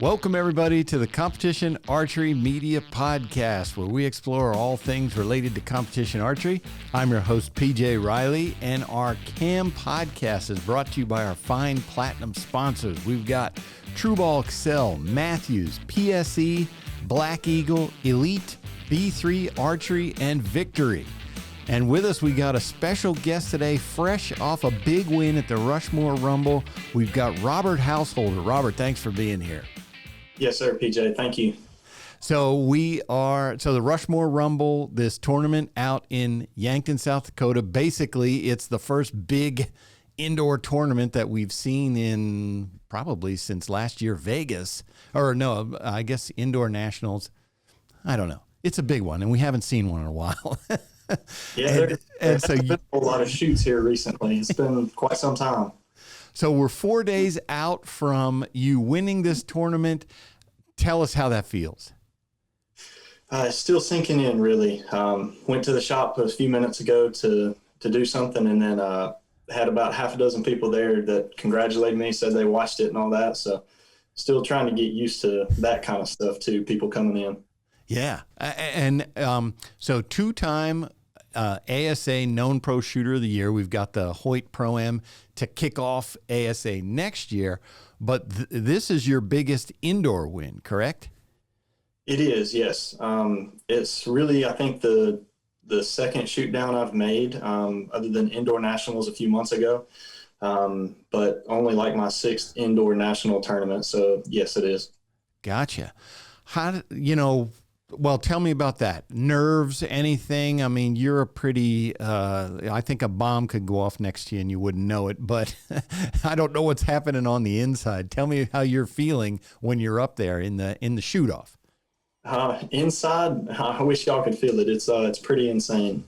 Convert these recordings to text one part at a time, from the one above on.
Welcome, everybody, to the Competition Archery Media Podcast, where we explore all things related to competition archery. I'm your host, PJ Riley, and our CAM podcast is brought to you by our fine platinum sponsors. We've got Trueball Excel, Mathews, PSE, Black Eagle, Elite, B3 Archery, and Victory. And with us, we got a special guest today, fresh off a big win at the Rushmore Rumble. We've got Robert Householder. Robert, thanks for being here. Yes, sir, PJ. Thank you. So the Rushmore Rumble, this tournament out in Yankton, South Dakota, basically it's the first big indoor tournament that we've seen in probably since last year, Vegas. Or no, I guess indoor nationals. I don't know. It's a big one, and we haven't seen one in a while. Yeah, there's been a lot of shoots here recently. It's been quite some time. So we're 4 days out from you winning this tournament. Tell us how that feels. Still sinking in, really. Went to the shop a few minutes ago to do something, and then had about half a dozen people there that congratulated me, said they watched it and all that. So still trying to get used to that kind of stuff too, people coming in. Yeah. And so two-time ASA Known Pro Shooter of the Year. We've got the Hoyt Pro to kick off ASA next year. But this is your biggest indoor win, correct? It is, yes. It's really, I think, the second shoot down I've made, other than indoor nationals a few months ago. But only like my sixth indoor national tournament. So, yes, it is. Gotcha. Well, tell me about that. Nerves, anything? I mean, you're a pretty, I think a bomb could go off next to you and you wouldn't know it, but I don't know what's happening on the inside. Tell me how you're feeling when you're up there in the shoot-off. Inside, I wish y'all could feel it. It's pretty insane.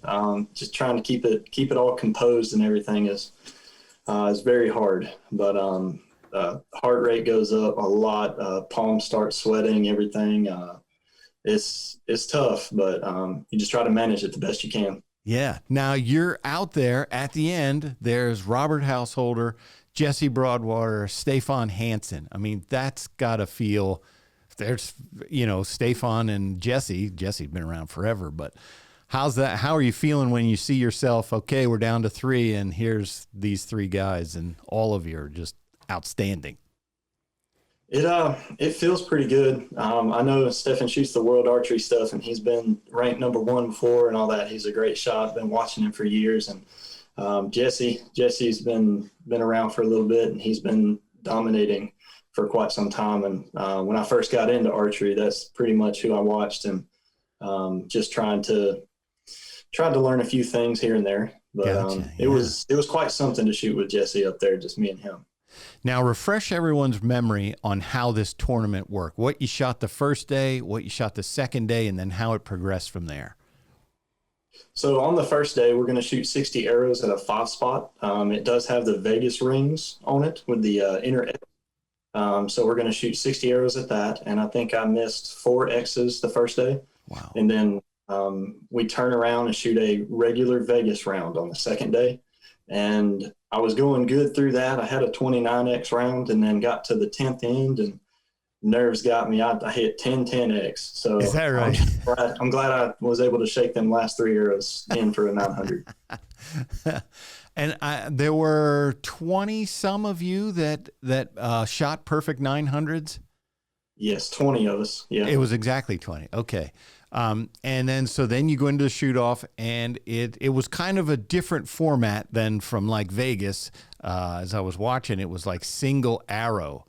Just trying to keep it all composed and everything is very hard, but heart rate goes up a lot. Palms start sweating, everything. It's tough, but you just try to manage it the best you can. Yeah. Now you're out there at the end. There's Robert Householder, Jesse Broadwater, Stefan Hansen. I mean, that's got to feel. There's, Stefan and Jesse. Jesse's been around forever, but how's that? How are you feeling when you see yourself? Okay, we're down to three, and here's these three guys, and all of you are just outstanding. It feels pretty good. I know Stefan shoots the world archery stuff, and he's been ranked #1 before and all that. He's a great shot. Been watching him for years, and Jesse's been around for a little bit, and he's been dominating for quite some time. And when I first got into archery, that's pretty much who I watched, and just tried to learn a few things here and there. But Gotcha, yeah. It was quite something to shoot with Jesse up there, just me and him. Now, refresh everyone's memory on how this tournament worked. What you shot the first day, what you shot the second day, and then how it progressed from there. So on the first day, we're going to shoot 60 arrows at a 5-spot. It does have the Vegas rings on it with the inner X. So we're going to shoot 60 arrows at that. And I think I missed 4 X's the first day. Wow. And then we turn around and shoot a regular Vegas round on the second day. And I was going good through that. I had a 29X round and then got to the 10th end and nerves got me. I hit 10-10X. So is that right? I'm glad I was able to shake them last 3 arrows in for a 900. And there were 20 some of you that shot perfect 900s. Yes, 20 of us. Yeah, it was exactly 20. Okay. And then you go into the shoot off, and it was kind of a different format than from like Vegas. As I was watching, it was like single arrow.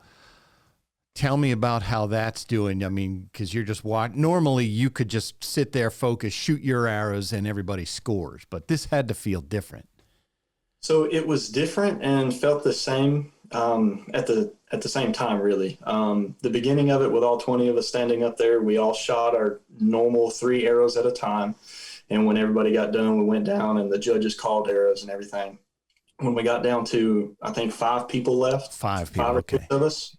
Tell me about how that's doing. I mean, because you're just normally you could just sit there, focus, shoot your arrows, and everybody scores. But this had to feel different. So it was different and felt the same at the same time, really. The beginning of it, with all 20 of us standing up there, we all shot our normal 3 arrows at a time. And when everybody got done, we went down and the judges called arrows and everything. When we got down to, I think, 5 people left, 5 people, 5 or 6 of us,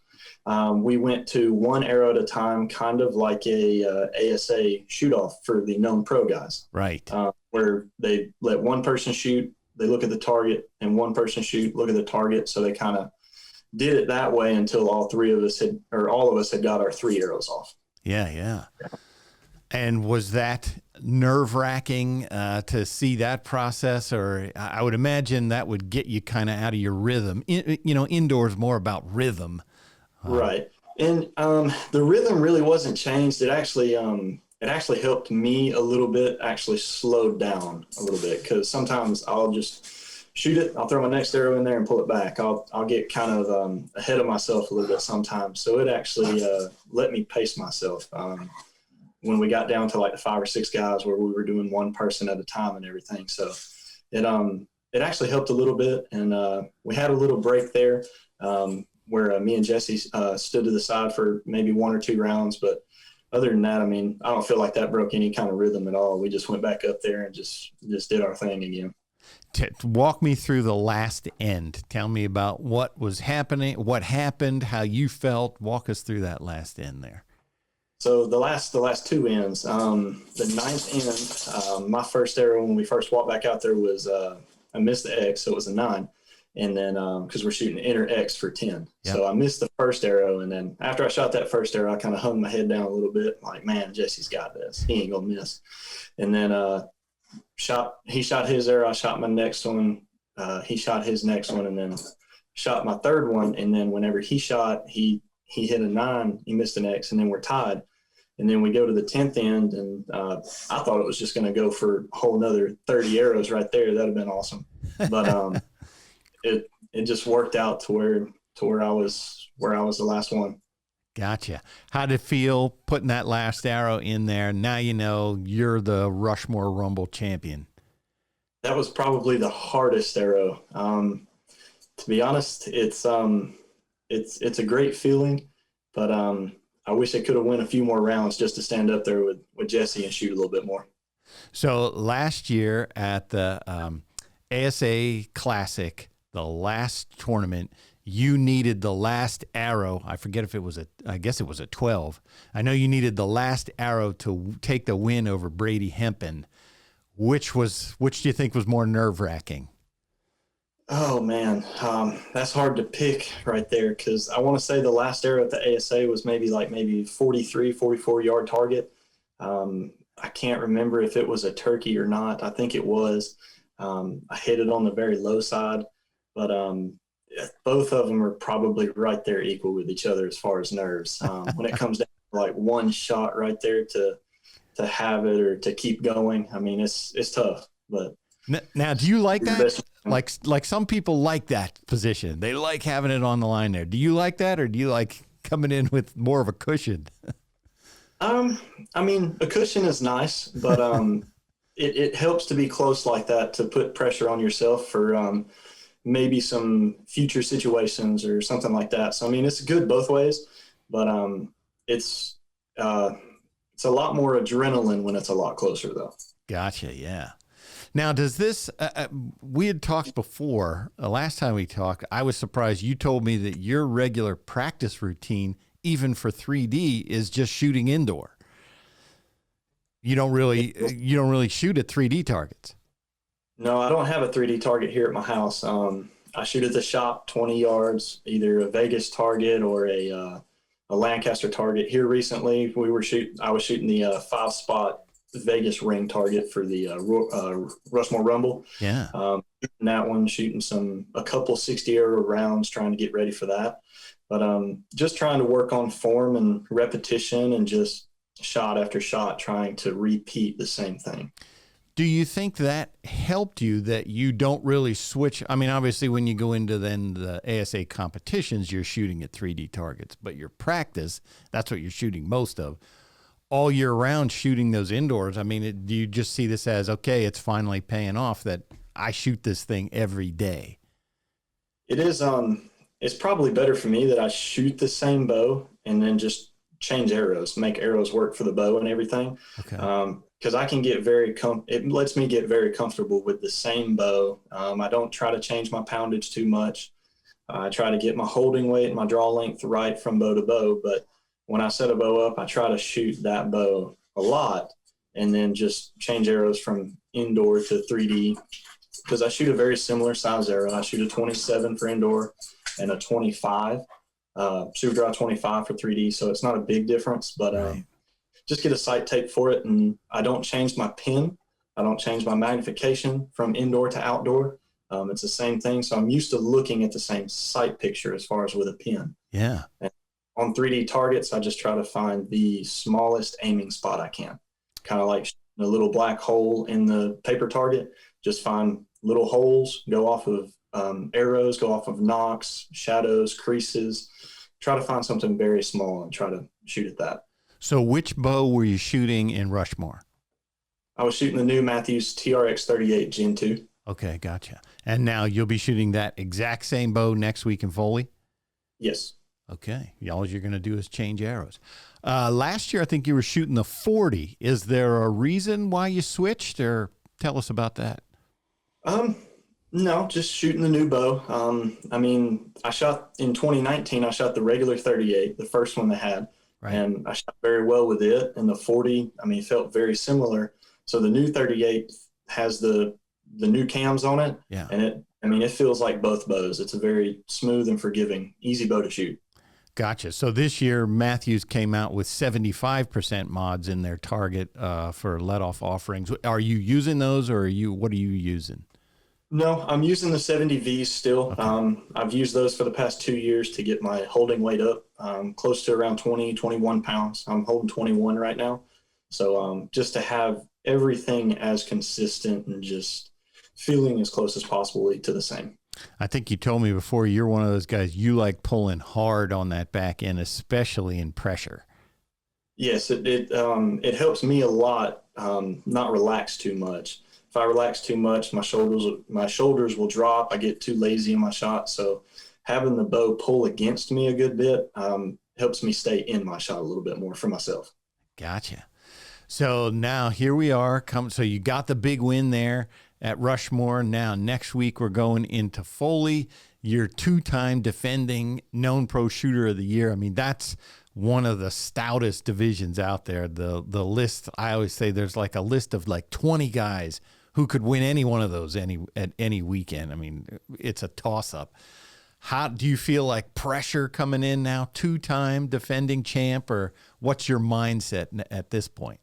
we went to 1 arrow at a time, kind of like a ASA shoot-off for the known pro guys. Right. Where they let one person shoot, they look at the target, and one person shoot, look at the target. So they kind of did it that way until all of us had got our 3 arrows off. Yeah. And was that nerve-wracking to see that process? Or I would imagine that would get you kind of out of your rhythm. Indoors more about rhythm. Right. And the rhythm really wasn't changed. It actually helped me a little bit, actually slowed down a little bit, because sometimes I'll just shoot it, I'll throw my next arrow in there and pull it back. I'll get kind of ahead of myself a little bit sometimes. So it actually let me pace myself. When we got down to like the 5 or 6 guys where we were doing one person at a time and everything. So it actually helped a little bit. And we had a little break there where me and Jesse stood to the side for maybe 1 or 2 rounds. But other than that, I mean, I don't feel like that broke any kind of rhythm at all. We just went back up there and just did our thing again. Walk me through the last end. Tell me about what was happening, what happened, how you felt. Walk us through that last end there. So the last 2 ends, the 9th end, my first arrow when we first walked back out there was I missed the X, so it was a 9. And then because we're shooting inner X for 10. Yep. So I missed the first arrow. And then after I shot that first arrow, I kind of hung my head down a little bit, like, man, Jesse's got this. He ain't going to miss. And then he shot his arrow. I shot my next one. He shot his next one, and then shot my third one. And then whenever he shot, he hit a 9. He missed an X, and then we're tied. And then we go to the 10th end, and I thought it was just going to go for a whole another 30 arrows right there. That'd have been awesome. But it just worked out to where I was the last one. Gotcha. How did it feel putting that last arrow in there? Now you know you're the Rushmore Rumble champion. That was probably the hardest arrow. To be honest, it's a great feeling, but I wish I could have won a few more rounds just to stand up there with Jesse and shoot a little bit more. So last year at the ASA Classic, the last tournament, you needed the last arrow. I forget if it was I guess it was a 12. I know you needed the last arrow to take the win over Brady Hempen. Which do you think was more nerve-wracking? Oh, man. That's hard to pick right there, because I want to say the last arrow at the ASA was maybe 43, 44-yard target. I can't remember if it was a turkey or not. I think it was. I hit it on the very low side, but both of them are probably right there equal with each other as far as nerves. When it comes down to like one shot right there to have it or to keep going, I mean, it's tough. But now, do you like that? Like some people like that position. They like having it on the line there. Do you like that, or do you like coming in with more of a cushion? I mean, a cushion is nice, but it helps to be close like that to put pressure on yourself for maybe some future situations or something like that. So, I mean, it's good both ways, but it's a lot more adrenaline when it's a lot closer, though. Gotcha, yeah. Now, does this, we had talked before, last time we talked, I was surprised you told me that your regular practice routine, even for 3D, is just shooting indoor. You don't really shoot at 3D targets. No, I don't have a 3D target here at my house. I shoot at the shop 20 yards, either a Vegas target or a Lancaster target. Here recently, I was shooting the 5-spot Vegas ring target for the Rushmore Rumble. Yeah. That one, shooting a couple 60-arrow rounds, trying to get ready for that. But just trying to work on form and repetition and just shot after shot, trying to repeat the same thing. Do you think that helped you, that you don't really switch? I mean, obviously, when you go into then the ASA competitions, you're shooting at 3D targets, but your practice, that's what you're shooting most of. All year round, shooting those indoors, I mean, do you just see this as, okay, it's finally paying off that I shoot this thing every day? It is. It's probably better for me that I shoot the same bow and then just change arrows, make arrows work for the bow and everything. Okay. Because I can get it lets me get very comfortable with the same bow. I don't try to change my poundage too much. I try to get my holding weight and my draw length right from bow to bow, but when I set a bow up, I try to shoot that bow a lot and then just change arrows from indoor to 3D, because I shoot a very similar size arrow. I shoot a 27 for indoor, and a 25, Super Draw 25 for 3D. So it's not a big difference, but Right. just get a sight tape for it. And I don't change my pin. I don't change my magnification from indoor to outdoor. It's the same thing. So I'm used to looking at the same sight picture as far as with a pin. Yeah. And on 3D targets, I just try to find the smallest aiming spot I can. Kind of like a little black hole in the paper target. Just find little holes, go off of arrows, go off of knocks, shadows, creases. Try to find something very small and try to shoot at that. So which bow were you shooting in Rushmore? I was shooting the new Mathews TRX 38 Gen 2. Okay, gotcha. And now you'll be shooting that exact same bow next week in Foley? Yes. Okay. All you're going to do is change arrows. Last year, I think you were shooting the 40. Is there a reason why you switched, or tell us about that? No, just shooting the new bow. I mean, I shot in 2019, I shot the regular 38, the first one they had. Right. And I shot very well with it. And the 40, I mean, it felt very similar. So the new 38 has the new cams on it. Yeah. And it feels like both bows. It's a very smooth and forgiving, easy bow to shoot. Gotcha. So this year, Mathews came out with 75% mods in their target for let-off offerings. Are you using those, or what are you using? No, I'm using the 70Vs still. Okay. I've used those for the past 2 years to get my holding weight up close to around 20, 21 pounds. I'm holding 21 right now. So just to have everything as consistent and just feeling as close as possible to the same. I think you told me before, you're one of those guys, you like pulling hard on that back end, especially in pressure. Yes, it helps me a lot not relax too much. If I relax too much, my shoulders will drop. I get too lazy in my shot. So having the bow pull against me a good bit helps me stay in my shot a little bit more for myself. Gotcha. So now here we are. So you got the big win there at Rushmore. Now next week we're going into Foley. You're two-time defending known pro shooter of the year. I mean, that's one of the stoutest divisions out there. The list, I always say there's like a list of like 20 guys who could win any one of those at any weekend. I mean, it's a toss-up. How do you feel like pressure coming in now, two-time defending champ, or what's your mindset at this point?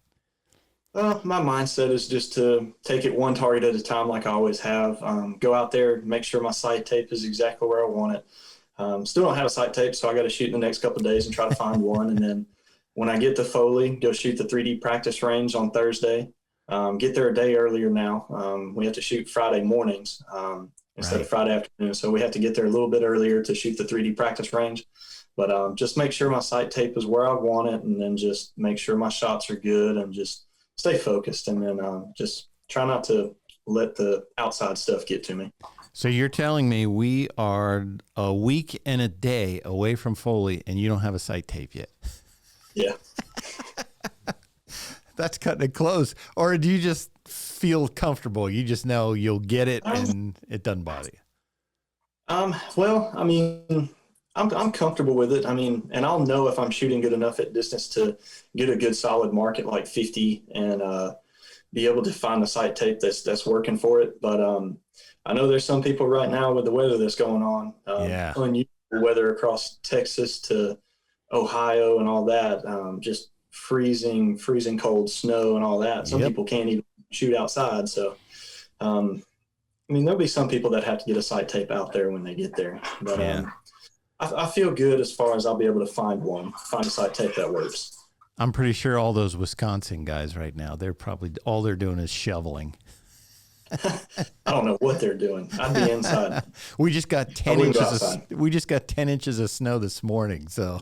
My mindset is just to take it one target at a time like I always have. Go out there, make sure my sight tape is exactly where I want it. Still don't have a sight tape, so I got to shoot in the next couple of days and try to find one. And then when I get to Foley, go shoot the 3D practice range on Thursday. Get there a day earlier now. We have to shoot Friday mornings instead of Friday afternoon. So we have to get there a little bit earlier to shoot the 3D practice range. But just make sure my sight tape is where I want it, and then just make sure my shots are good and just stay focused. And then just try not to let the outside stuff get to me. So you're telling me we are a week and a day away from Foley and you don't have a sight tape yet? Yeah. That's cutting it close. Or do you just feel comfortable? You just know you'll get it and it doesn't bother you? Well, I mean, I'm comfortable with it. I mean, and I'll know if I'm shooting good enough at distance to get a good solid mark at like 50 and be able to find a sight tape that's working for it. But I know there's some people right now with the weather that's going on, unusual weather across Texas to Ohio and all that, just freezing cold snow and all that. Some people can't even shoot outside. So, I mean, there'll be some people that have to get a sight tape out there when they get there. But I feel good as far as I'll be able to find a sight tape that works. I'm pretty sure all those Wisconsin guys right now, they're probably, all they're doing is shoveling. I don't know what they're doing. I'd be inside. We just got 10 inches of snow this morning. So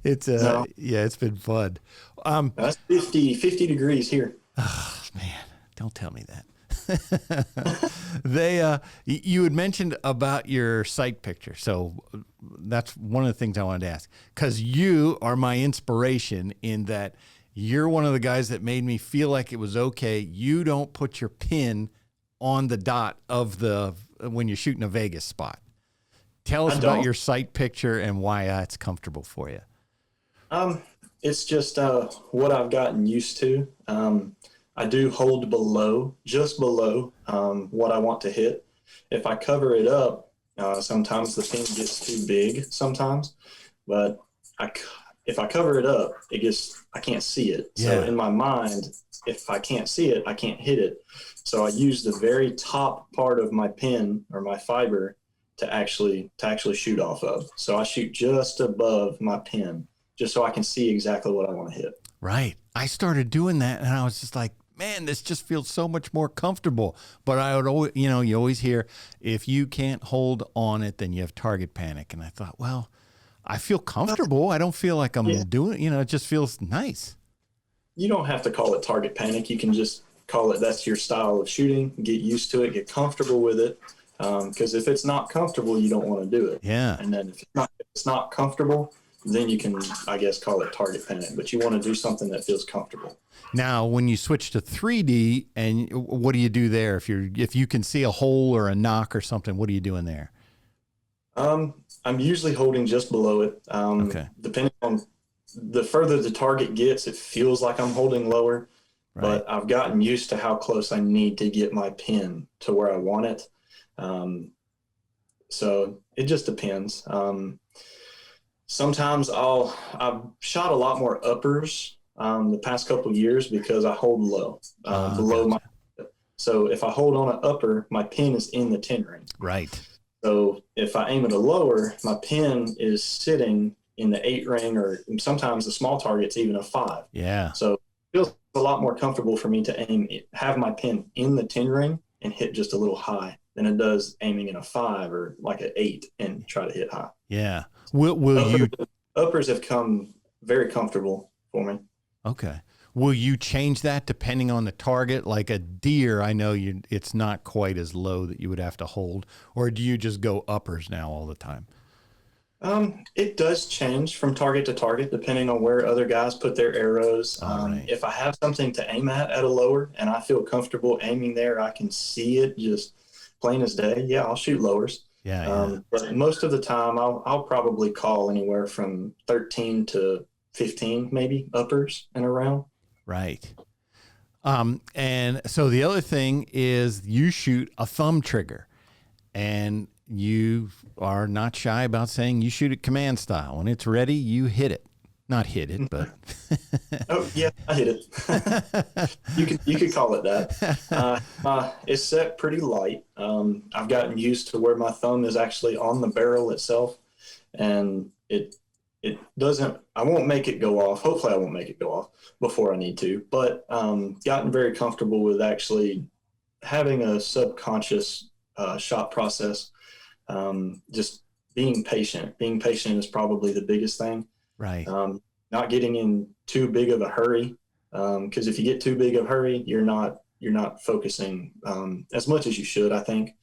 it's it's been fun. That's 50 degrees here. Oh man, don't tell me that. You had mentioned about your sight picture. So that's one of the things I wanted to ask, because you are my inspiration in that you're one of the guys that made me feel like it was okay. You don't put your pin on the dot of when you're shooting a Vegas spot. Tell us about your sight picture and why it's comfortable for you. It's just what I've gotten used to. I do hold just below what I want to hit. If I cover it up, Sometimes the pin gets too big sometimes, but if I cover it up, I can't see it. So in my mind, if I can't see it, I can't hit it. So I use the very top part of my pin or my fiber to actually shoot off of. So I shoot just above my pin, just so I can see exactly what I want to hit. Right. I started doing that, and I was just like, man, this just feels so much more comfortable. But I would always, you always hear, if you can't hold on it, then you have target panic. And I thought, well, I feel comfortable. I don't feel like I'm doing, it just feels nice. You don't have to call it target panic. You can just call it, that's your style of shooting. Get used to it, get comfortable with it. Because if it's not comfortable, you don't want to do it. Yeah. And then if it's not comfortable, then you can, I guess, call it target panic. But you want to do something that feels comfortable. Now, when you switch to 3D, and what do you do there? If you can see a hole or a knock or something, what are you doing there? I'm usually holding just below it. Okay. Depending on the further the target gets, it feels like I'm holding lower. Right. But I've gotten used to how close I need to get my pin to where I want it. So it just depends. Sometimes I've shot a lot more uppers the past couple of years because I hold low below my. So if I hold on an upper, my pin is in the 10 ring. Right. So if I aim at a lower, my pin is sitting in the 8 ring, or sometimes the small target's even a 5. Yeah. So it feels a lot more comfortable for me to have my pin in the 10 ring and hit just a little high than it does aiming in a 5 or like an 8 and try to hit high. Yeah. Will uppers have come very comfortable for me. Okay. Will you change that depending on the target? Like a deer, I know it's not quite as low that you would have to hold, or do you just go uppers now all the time? It does change from target to target depending on where other guys put their arrows. Right. If I have something to aim at a lower and I feel comfortable aiming there, I can see it just plain as day. Yeah, I'll shoot lowers. Yeah. But most of the time I'll probably call anywhere from 13 to 15, maybe uppers and around. Right. And so the other thing is you shoot a thumb trigger, and you are not shy about saying you shoot it command style. When it's ready, you hit it. Not hit it, but. Oh yeah, I hit it. You could call it that. It's set pretty light. I've gotten used to where my thumb is actually on the barrel itself, and it doesn't. I won't make it go off. Hopefully, I won't make it go off before I need to. But gotten very comfortable with actually having a subconscious shot process. Just being patient. Being patient is probably the biggest thing. Right. Not getting in too big of a hurry, because if you get too big of a hurry, you're not focusing as much as you should, I think.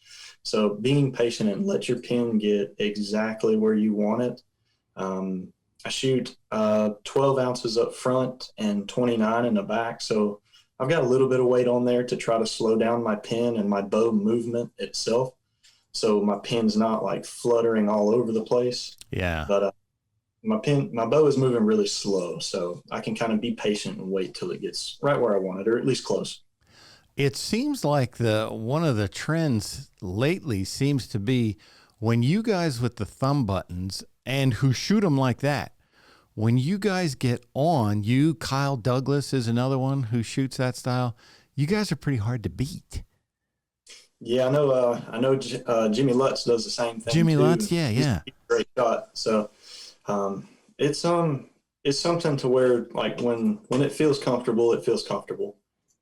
So being patient and let your pin get exactly where you want it. I shoot 12 ounces up front and 29 in the back, so I've got a little bit of weight on there to try to slow down my pin and my bow movement itself, so my pin's not like fluttering all over the place. Yeah. But my bow is moving really slow, so I can kind of be patient and wait till it gets right where I want it, or at least close. It seems like one of the trends lately seems to be when you guys with the thumb buttons and who shoot them like that, when you guys get on, Kyle Douglas is another one who shoots that style. You guys are pretty hard to beat. Yeah, I know. Jimmy Lutz does the same thing. Jimmy too. Lutz, yeah. He's a great shot. So, it's something to where like when it feels comfortable, it feels comfortable.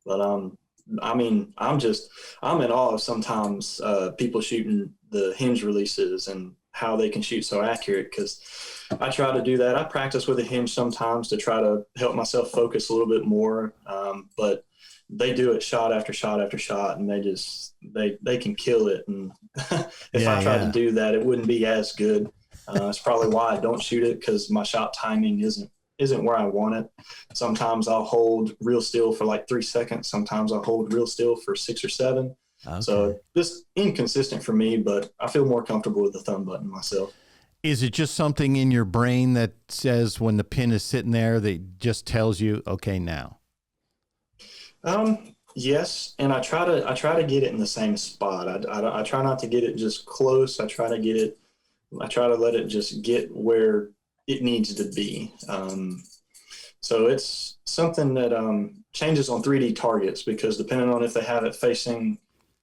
But I mean, I'm in awe of sometimes people shooting the hinge releases and how they can shoot so accurate, because I try to do that. I practice with a hinge sometimes to try to help myself focus a little bit more, but they do it shot after shot after shot, and they can kill it. And if I tried to do that, it wouldn't be as good. It's probably why I don't shoot it, because my shot timing isn't where I want it. Sometimes I'll hold real still for like 3 seconds. Sometimes I'll hold real still for 6 or 7. Okay. So just inconsistent for me, but I feel more comfortable with the thumb button myself. Is it just something in your brain that says when the pin is sitting there that just tells you, okay, now? Yes, and I try to get it in the same spot. I try not to get it just close. I try to let it just get where it needs to be. So it's something that changes on 3D targets, because depending on if they have it facing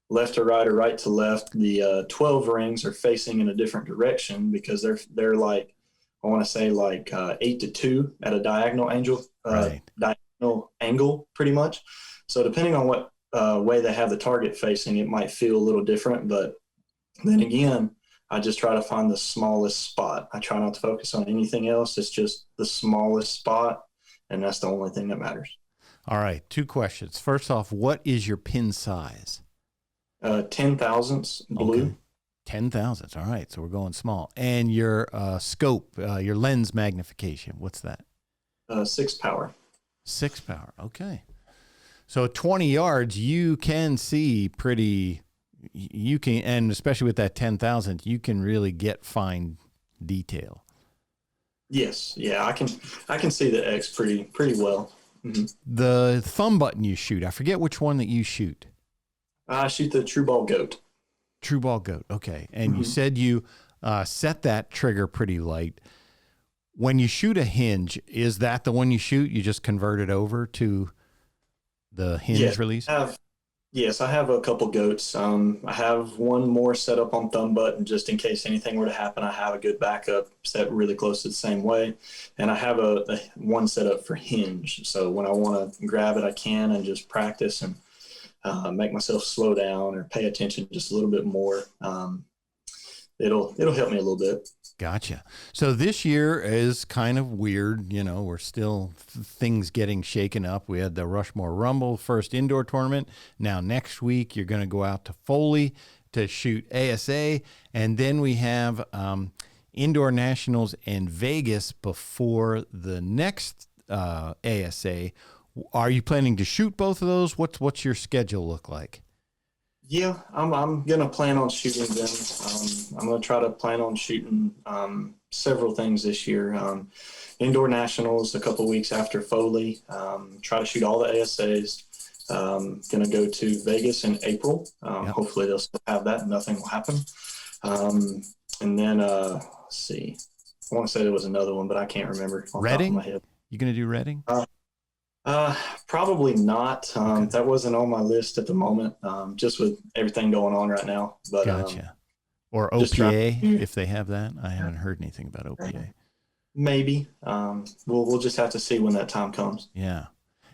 left to right or right to left, the 12 rings are facing in a different direction, because they're like, I want to say like 8 to 2 at a diagonal angle pretty much. So depending on what way they have the target facing, it might feel a little different. But then again, I just try to find the smallest spot. I try not to focus on anything else. It's just the smallest spot, and that's the only thing that matters. All right, 2 questions. First off, what is your pin size? 10 thousandths blue. Okay. 10 thousandths. All right, so we're going small. And your scope, your lens magnification, what's that? 6 power. 6 power. Okay. So 20 yards, you can see pretty. You can, and especially with that 10,000, you can really get fine detail. Yes, yeah, I can see the X pretty well. Mm-hmm. The thumb button you shoot, I forget which one that you shoot. I shoot the True Ball Goat. True Ball Goat, okay. And you said you set that trigger pretty light. When you shoot a hinge, is that the one you shoot? You just convert it over to the hinge release? Yes, I have a couple goats. I have one more set up on thumb button, just in case anything were to happen. I have a good backup set really close to the same way. And I have a one set up for hinge. So when I want to grab it, I can, and just practice and make myself slow down or pay attention just a little bit more. It'll help me a little bit. Gotcha. So this year is kind of weird. You know, we're still things getting shaken up. We had the Rushmore Rumble first indoor tournament. Now next week you're going to go out to Foley to shoot ASA, and then we have indoor nationals in Vegas before the next ASA. Are you planning to shoot both of those? What's your schedule look like? Yeah, I'm gonna plan on shooting them. I'm gonna try to plan on shooting several things this year. Indoor nationals a couple weeks after Foley. Try to shoot all the ASAs. Gonna go to Vegas in April. Hopefully they'll still have that and nothing will happen. And then let's see. I want to say there was another one, but I can't remember off the top of my head. You gonna do Reading? Probably not. Okay. That wasn't on my list at the moment, just with everything going on right now. But gotcha. Or OPA, if they have that. I haven't heard anything about OPA. Maybe. We'll just have to see when that time comes. Yeah.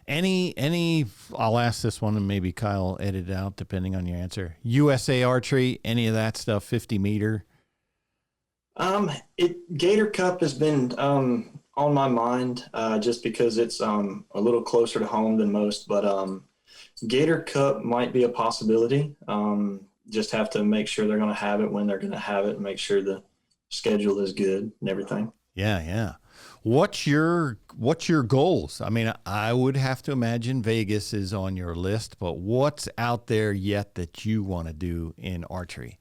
Any I'll ask this one, and maybe Kyle edit it out depending on your answer. USA Archery, any of that stuff, 50 meter? Gator Cup has been on my mind, just because it's a little closer to home than most, but Gator Cup might be a possibility. Just have to make sure they're going to have it when they're going to have it, and make sure the schedule is good and everything. Yeah. What's your goals? I mean, I would have to imagine Vegas is on your list, but what's out there yet that you want to do in archery?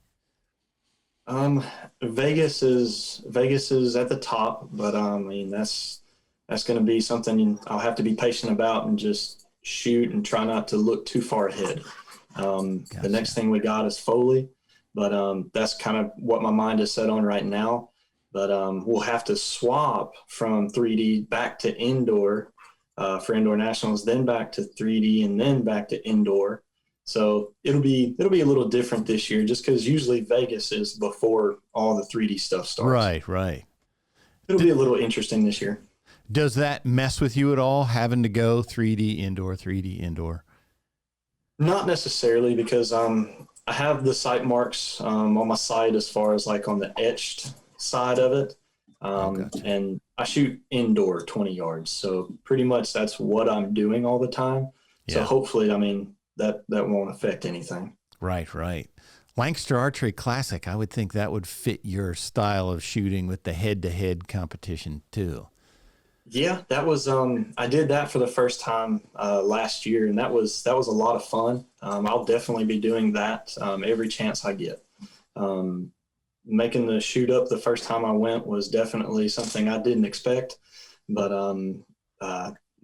Vegas is at the top, but I mean that's going to be something I'll have to be patient about and just shoot and try not to look too far ahead. Gotcha. The next thing we got is Foley, but that's kind of what my mind is set on right now. But we'll have to swap from 3D back to indoor for indoor nationals, then back to 3D, and then back to indoor. So it'll be a little different this year, just because usually Vegas is before all the 3D stuff starts. Right. It'll be a little interesting this year. Does that mess with you at all, having to go 3D indoor? Not necessarily, because I have the sight marks on my sight as far as like on the etched side of it. Gotcha. And I shoot indoor 20 yards. So pretty much that's what I'm doing all the time. Yeah. So hopefully, I mean, that won't affect anything. Right. Lancaster Archery Classic, I would think that would fit your style of shooting with the head-to-head competition too. Yeah, that was I did that for the first time last year, and that was a lot of fun. I'll definitely be doing that every chance I get. Making the shoot up the first time I went was definitely something I didn't expect, but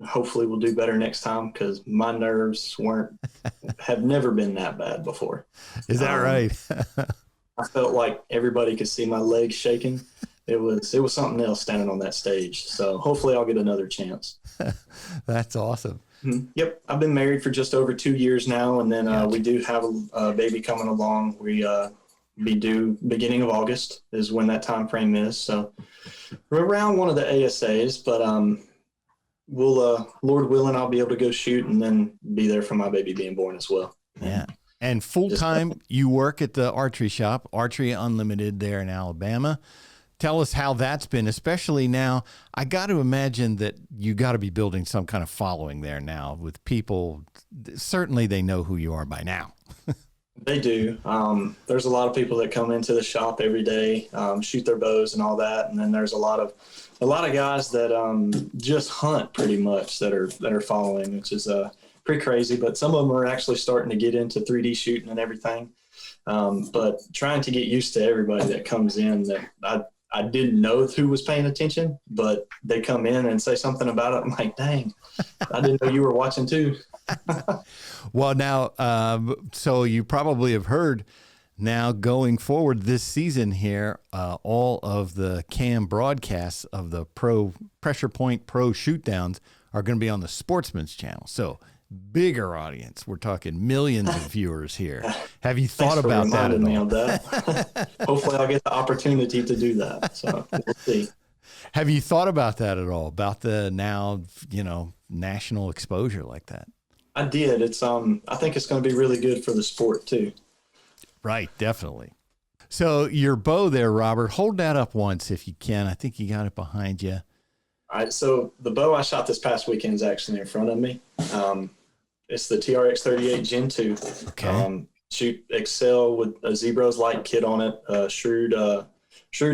hopefully we'll do better next time, because my nerves have never been that bad before. Is that right? I felt like everybody could see my legs shaking. It was something else standing on that stage. So hopefully I'll get another chance. That's awesome. Yep. I've been married for just over 2 years now. And then we do have a baby coming along. We be due beginning of August is when that time frame is. So we're around one of the ASAs, but we'll, Lord willing, I'll be able to go shoot and then be there for my baby being born as well. Yeah. And full-time, you work at the archery shop, Archery Unlimited there in Alabama. Tell us how that's been, especially now. I got to imagine that you got to be building some kind of following there now with people. Certainly they know who you are by now. They do. There's a lot of people that come into the shop every day, shoot their bows and all that. And then there's a lot of guys that just hunt pretty much that are following, which is pretty crazy. But some of them are actually starting to get into 3D shooting and everything. But trying to get used to everybody that comes in that I didn't know who was paying attention, but they come in and say something about it. I'm like, dang, I didn't know you were watching too. Well, now, so you probably have heard now going forward this season here, all of the cam broadcasts of the Pressure Point Pro Shootdowns are going to be on the Sportsmans Channel. So bigger audience. We're talking millions of viewers here. Have you thought about that at all? That. Hopefully I'll get the opportunity to do that. So we'll see. Have you thought about that at all? About the now, national exposure like that? I did. It's I think it's going to be really good for the sport too. Right, definitely. So your bow there, Robert, hold that up once if you can. I think you got it behind you. All right. So the bow I shot this past weekend is actually in front of me. It's the TRX 38 Gen 2. Okay. Shoot Excel with a Zebro's light kit on it. Shrewd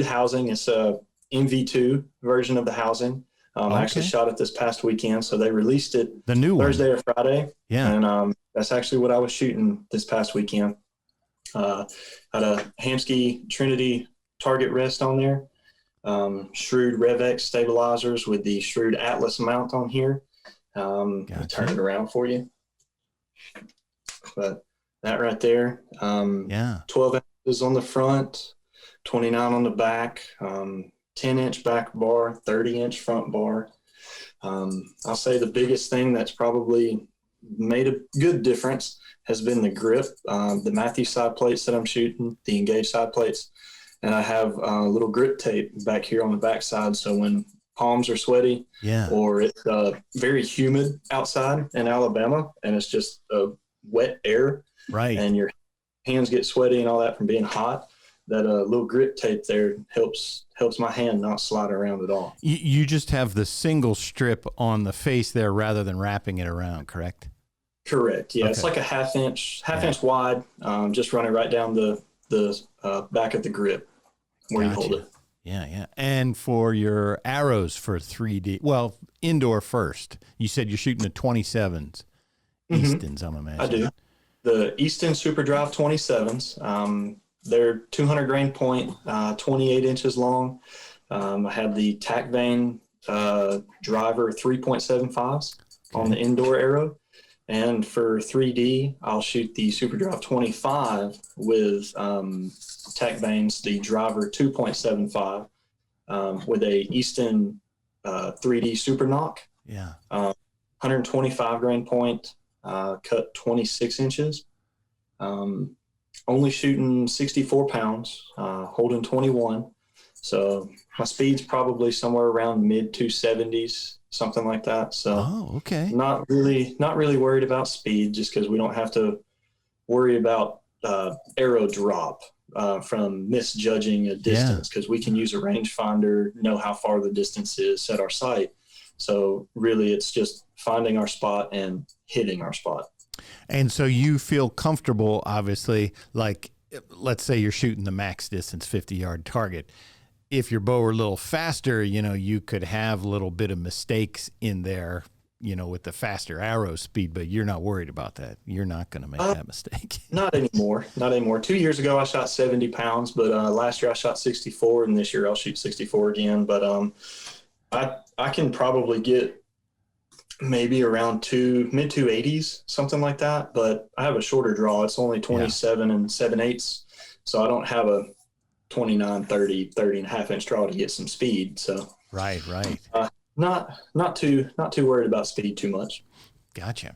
housing. It's a MV2 version of the housing. I actually shot it this past weekend, so they released it the new Thursday or Friday. Yeah. And that's actually what I was shooting this past weekend. Had a Hamsky Trinity target rest on there. Shrewd RevX stabilizers with the Shrewd Atlas mount on here. Gotcha. Turn it around for you. But that right there, 12 inches on the front, 29 on the back, 10-inch back bar, 30-inch front bar. I'll say the biggest thing that's probably made a good difference has been the grip, the Mathews side plates that I'm shooting, the engaged side plates. And I have a little grip tape back here on the backside. So when palms are sweaty or it's very humid outside in Alabama and it's just wet air, right, and your hands get sweaty and all that from being hot, that little grip tape there helps my hand not slide around at all. You just have the single strip on the face there rather than wrapping it around, correct? Correct. Yeah, okay. It's like a half inch wide. Just run it right down the back of the grip where you hold it. Yeah. And for your arrows for 3D, well, indoor first, you said you're shooting the 27s, Eastons, I'm imagining. I do. The Easton Super Drive 27s. They're 200 grain point, 28 inches long. I have the Tac Vane driver 3.75s on the indoor arrow. And for 3D, I'll shoot the Super Drive 25 with Tac Vane's the driver 2.75 with a Easton 3D Super Knock. Yeah. 125 grain point, cut 26 inches. Only shooting 64 pounds, holding 21. So my speed's probably somewhere around mid 270s, something like that. So okay. Not really worried about speed, just because we don't have to worry about arrow drop from misjudging a distance, because we can use a rangefinder, know how far the distance is, set our sight. So really it's just finding our spot and hitting our spot. And so you feel comfortable, obviously, like let's say you're shooting the max distance 50-yard target. If your bow were a little faster, you could have a little bit of mistakes in there, with the faster arrow speed, but you're not worried about that. You're not going to make that mistake. Not anymore. 2 years ago, I shot 70 pounds, but last year I shot 64, and this year I'll shoot 64 again. But I can probably get maybe around mid 280s, something like that. But I have a shorter draw. It's only 27 and 7/8, so I don't have a 29, 30 and a half inch draw to get some speed. So right. Not too worried about speed too much. Gotcha.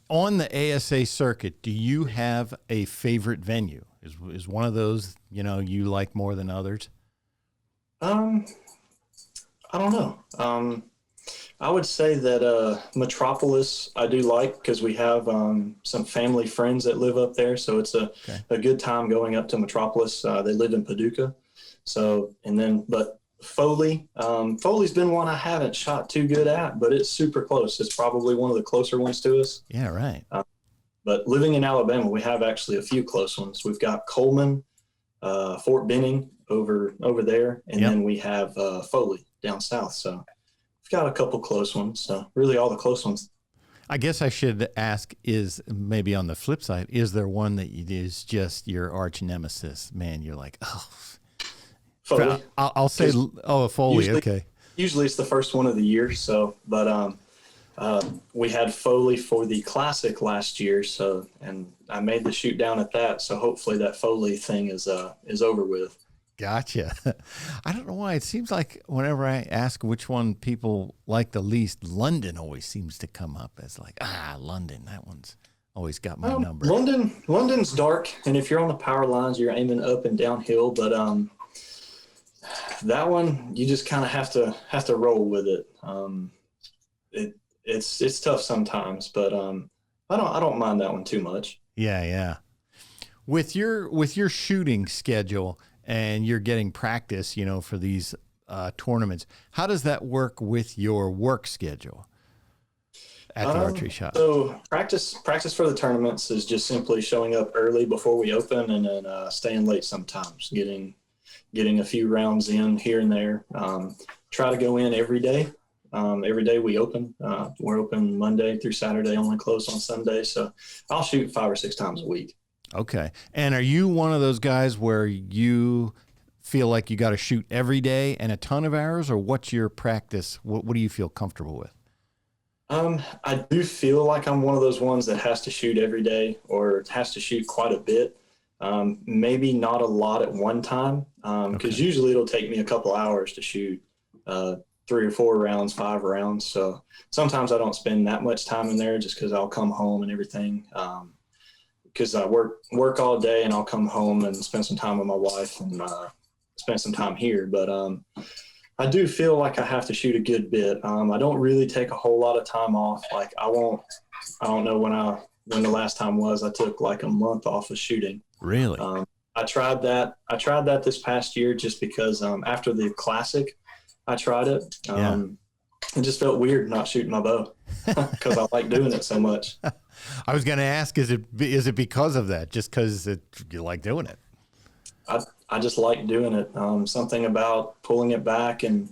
On the ASA circuit, do you have a favorite venue? Is one of those, you like more than others? I don't know. I would say that Metropolis I do like because we have some family friends that live up there, so it's a good time going up to Metropolis. They live in Paducah, but Foley, Foley's been one I haven't shot too good at, but it's super close. It's probably one of the closer ones to us. Yeah, right. But living in Alabama, we have actually a few close ones. We've got Coleman, Fort Benning over there, and then we have Foley down south. So we've got a couple close ones. So really all the close ones. I guess I should ask, is maybe on the flip side, is there one that is just your arch nemesis? Man, you're like, oh. Foley. I'll say, Foley, okay. Usually it's the first one of the year. So, but we had Foley for the Classic last year. So, and I made the shoot down at that. So hopefully that Foley thing is over with. Gotcha. I don't know why. It seems like whenever I ask which one people like the least, London always seems to come up as like, London, that one's always got my number. London's dark. And if you're on the power lines, you're aiming up and downhill. But, that one, you just kind of have to roll with it. It's tough sometimes, but I don't mind that one too much. Yeah. With your shooting schedule and you're getting practice, for these tournaments, how does that work with your work schedule at the archery shop? So practice for the tournaments is just simply showing up early before we open, and then staying late sometimes, getting a few rounds in here and there. Try to go in every day. Every day we open. We're open Monday through Saturday, only closed on Sunday. So I'll shoot 5 or 6 times a week. Okay. And are you one of those guys where you feel like you got to shoot every day and a ton of hours, or what's your practice? What do you feel comfortable with? I do feel like I'm one of those ones that has to shoot every day or has to shoot quite a bit. Maybe not a lot at one time, because usually it'll take me a couple hours to shoot 3 or 4 rounds, 5 rounds. So sometimes I don't spend that much time in there just because I'll come home and everything. Because I work all day, and I'll come home and spend some time with my wife and spend some time here. But I do feel like I have to shoot a good bit. I don't really take a whole lot of time off. Like I don't know when the last time was. I took like a month off of shooting. Really? I tried that this past year just because after the Classic, I tried it. It just felt weird not shooting my bow because I like doing it so much. I was going to ask, is it because of that? Just because you like doing it? I just like doing it. Something about pulling it back and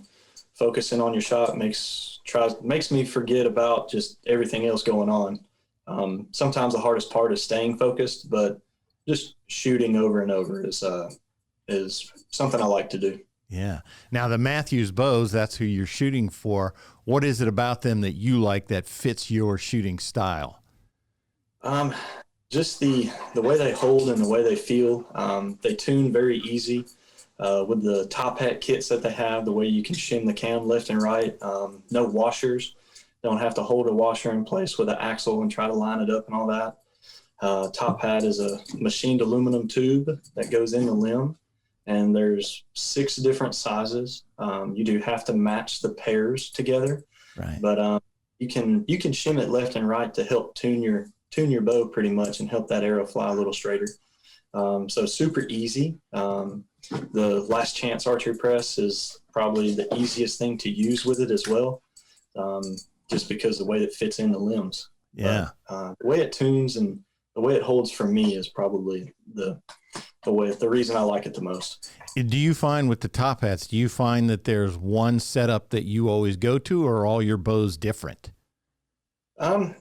focusing on your shot makes me forget about just everything else going on. Sometimes the hardest part is staying focused, but just shooting over and over is something I like to do. Yeah. Now the Mathews bows, that's who you're shooting for. What is it about them that you like that fits your shooting style? Just the way they hold and the way they feel. They tune very easy with the top hat kits that they have, the way you can shim the cam left and right. No washers. Don't have to hold a washer in place with an axle and try to line it up and all that. Top hat is a machined aluminum tube that goes in the limb, and there's 6 different sizes. You do have to match the pairs together, right? But you can shim it left and right to help tune your bow pretty much and help that arrow fly a little straighter. So super easy. The Last Chance archery press is probably the easiest thing to use with it as well, just because the way it fits in the limbs. Yeah. But, the way it tunes and the way it holds for me is probably the reason I like it the most. Do you find with the top hats, do you find that there's one setup that you always go to, or are all your bows different? I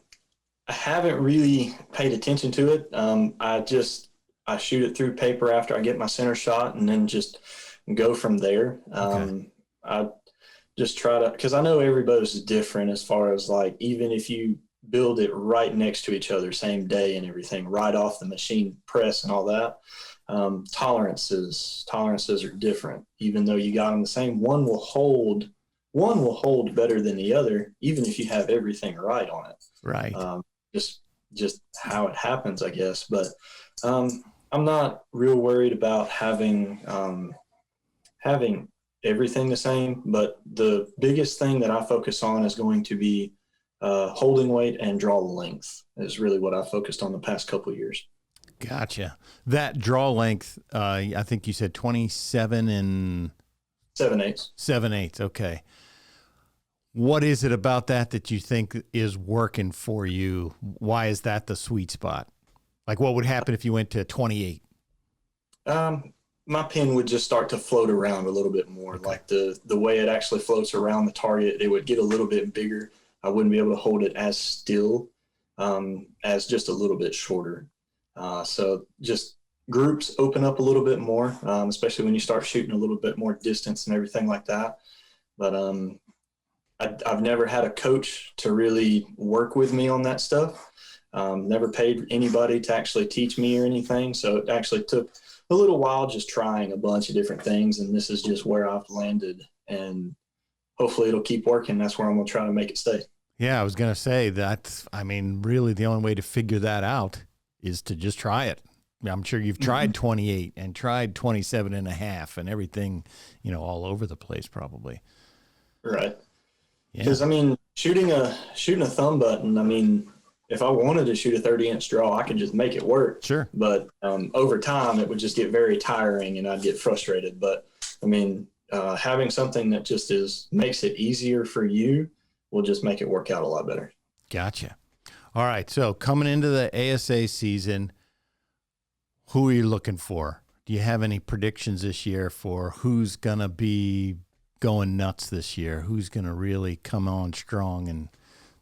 haven't really paid attention to it. I shoot it through paper after I get my center shot and then just go from there. I just try to, because I know every boat is different as far as like, even if you build it right next to each other, same day and everything, right off the machine press and all that, tolerances are different. Even though you got them the same, one will hold better than the other, even if you have everything right on it. Right. Just how it happens, I guess. But I'm not real worried about having everything the same. But the biggest thing that I focus on is going to be holding weight and draw length is really what I focused on the past couple of years. Gotcha. That draw length, I think you said 27 and 7/8. 7/8. Okay. What is it about that you think is working for you? Why is that the sweet spot? Like, what would happen if you went to 28? My pin would just start to float around a little bit more. Okay. Like the way it actually floats around the target, it would get a little bit bigger. I wouldn't be able to hold it as still as just a little bit shorter. So just groups open up a little bit more, especially when you start shooting a little bit more distance and everything like that. But I've never had a coach to really work with me on that stuff. Never paid anybody to actually teach me or anything. So it actually took a little while just trying a bunch of different things. And this is just where I've landed. And hopefully it'll keep working. That's where I'm going to try to make it stay. Yeah, I was going to say that. I mean, really the only way to figure that out is to just try it. I'm sure you've tried 28 and tried 27 and a half and everything, all over the place probably. Right. Because, I mean, shooting a thumb button, I mean, if I wanted to shoot a 30-inch draw, I could just make it work. Sure. But over time, it would just get very tiring and I'd get frustrated. But, I mean, having something that just makes it easier for you will just make it work out a lot better. Gotcha. All right. So coming into the ASA season, who are you looking for? Do you have any predictions this year for who's going to be going nuts this year? Who's going to really come on strong? And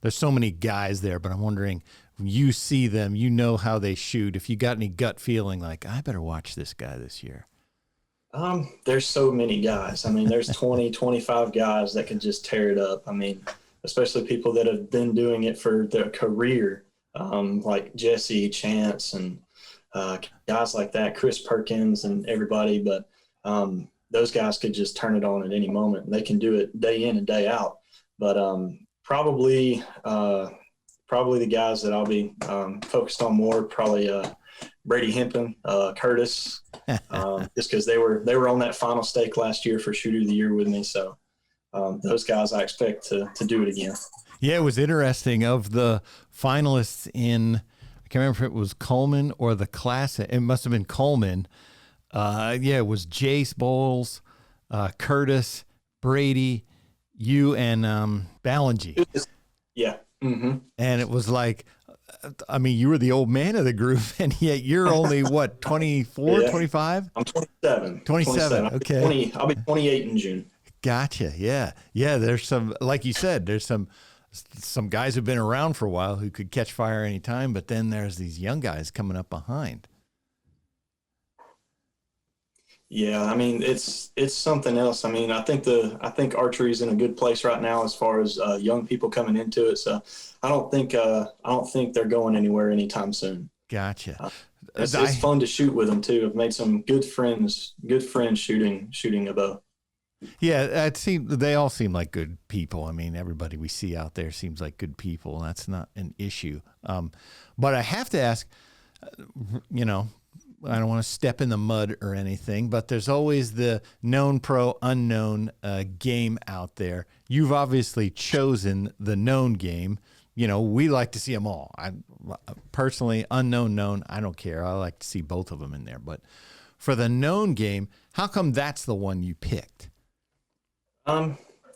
there's so many guys there, but I'm wondering, you see them, how they shoot. If you got any gut feeling like, I better watch this guy this year. There's so many guys. I mean, there's 20, 25 guys that can just tear it up. I mean, especially people that have been doing it for their career, like Jesse, Chance, and guys like that, Chris Perkins and everybody. But those guys could just turn it on at any moment. And they can do it day in and day out. But probably the guys that I'll be focused on more, probably Brady Hempen, Curtis, just because they were on that final stake last year for Shooter of the Year with me. So those guys I expect to do it again. Yeah, it was interesting. Of the finalists I can't remember if it was Coleman or the Classic. It must have been Coleman. It was Jace Bowles, Curtis, Brady, you, and Ballingy. Yeah. Mm-hmm. And it was like, I mean, you were the old man of the group, and yet you're only, what, 24, yeah. 25? I'm 27. 27, okay. I'll be 28 in June. Gotcha, yeah. Yeah, there's some, like you said, there's some guys who've been around for a while who could catch fire anytime, but then there's these young guys coming up behind. Yeah, I mean, it's something else. I mean, I think archery is in a good place right now as far as young people coming into it. So I don't think they're going anywhere anytime soon. Gotcha. It's fun to shoot with them too. I've made some good friends shooting a bow. Yeah, they all seem like good people. I mean, everybody we see out there seems like good people. That's not an issue. But I have to ask, I don't want to step in the mud or anything, but there's always the known pro, unknown game out there. You've obviously chosen the known game. We like to see them all. I personally, unknown, known, I don't care. I like to see both of them in there. But for the known game, how come that's the one you picked?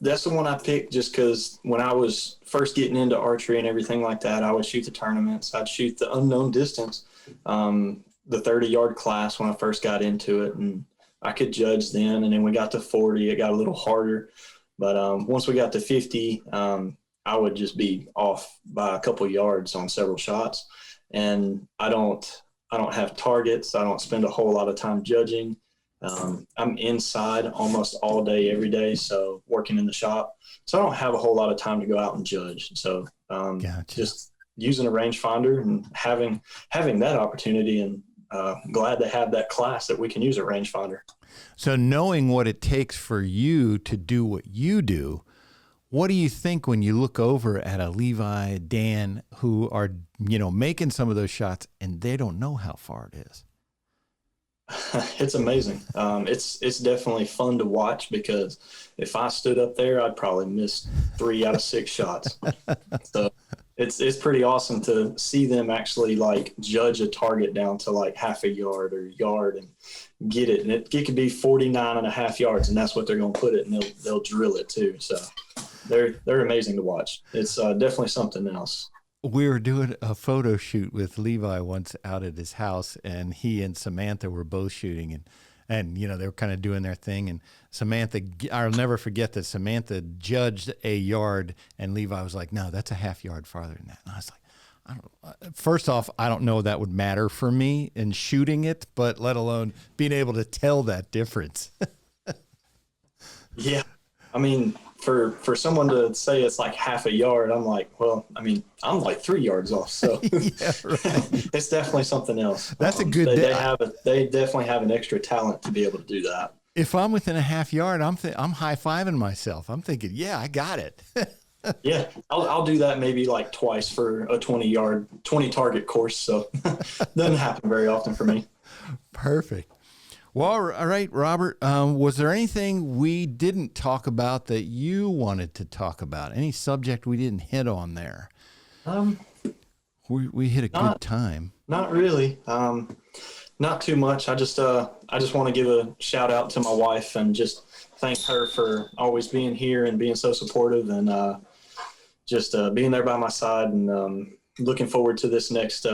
That's the one I picked just because when I was first getting into archery and everything like that, I would shoot the tournaments. I'd shoot the unknown distance. The 30-yard class when I first got into it, and I could judge then. And then we got to 40, it got a little harder. But once we got to 50, I would just be off by a couple of yards on several shots. And I don't have targets. I don't spend a whole lot of time judging. I'm inside almost all day, every day. So working in the shop. So I don't have a whole lot of time to go out and judge. So Gotcha. just using a rangefinder and having that opportunity, and glad to have that class that we can use a rangefinder. So knowing what it takes for you to do what you do, what do you think when you look over at a Levi, Dan, who are, making some of those shots and they don't know how far it is? It's amazing. It's definitely fun to watch, because if I stood up there, I'd probably miss 3 out of 6 shots. So it's pretty awesome to see them actually like judge a target down to like half a yard or yard and get it. And it could be 49.5 yards, and that's what they're going to put it, and they'll drill it too. So they're amazing to watch. It's definitely something else. We were doing a photo shoot with Levi once out at his house, and he and Samantha were both shooting, and they were kind of doing their thing. And Samantha, I'll never forget that Samantha judged a yard, and Levi was like, "No, that's a half yard farther than that." And I was like, first off, I don't know that would matter for me in shooting it, but let alone being able to tell that difference. Yeah. I mean, for someone to say it's like half a yard, I'm like, well, I mean, I'm like 3 yards off. So yeah, right. It's definitely something else. That's a good they definitely have an extra talent to be able to do that. If I'm within a half yard, I'm high-fiving myself. I'm thinking, yeah, I got it. Yeah, I'll do that maybe like twice for a 20 target course. So doesn't happen very often for me. Perfect. Well, all right, Robert, was there anything we didn't talk about that you wanted to talk about? Any subject we didn't hit on there? We hit a good time. Not really. Not too much. I just want to give a shout out to my wife and just thank her for always being here and being so supportive, and just being there by my side, and looking forward to this next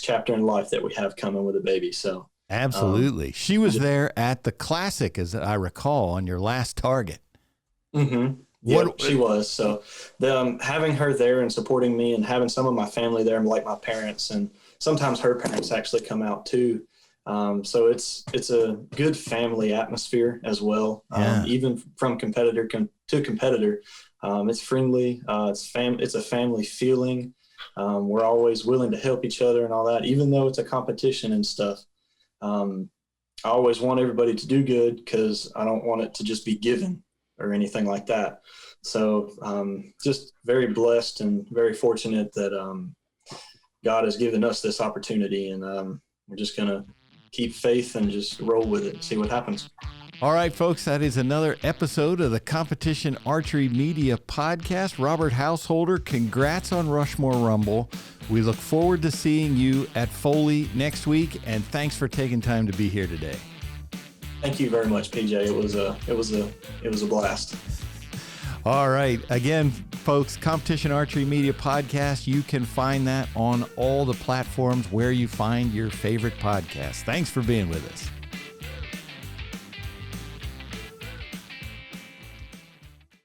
chapter in life that we have coming with a baby. So. Absolutely. She was there at the Classic, as I recall, on your last target. Mm-hmm. Yeah, she was. So having her there and supporting me, and having some of my family there, like my parents, and sometimes her parents actually come out too. So it's a good family atmosphere as well. Yeah. Even from competitor to competitor, it's friendly. It's a family feeling. We're always willing to help each other and all that, even though it's a competition and stuff. I always want everybody to do good, because I don't want it to just be given or anything like that. So just very blessed and very fortunate that God has given us this opportunity, and we're just going to keep faith and just roll with it and see what happens. All right, folks, that is another episode of the Competition Archery Media Podcast. Robert Householder, congrats on Rushmore Rumble. We look forward to seeing you at Foley next week, and thanks for taking time to be here today. Thank you very much, PJ. It was a blast. All right. Again, folks, Competition Archery Media Podcast, you can find that on all the platforms where you find your favorite podcasts. Thanks for being with us.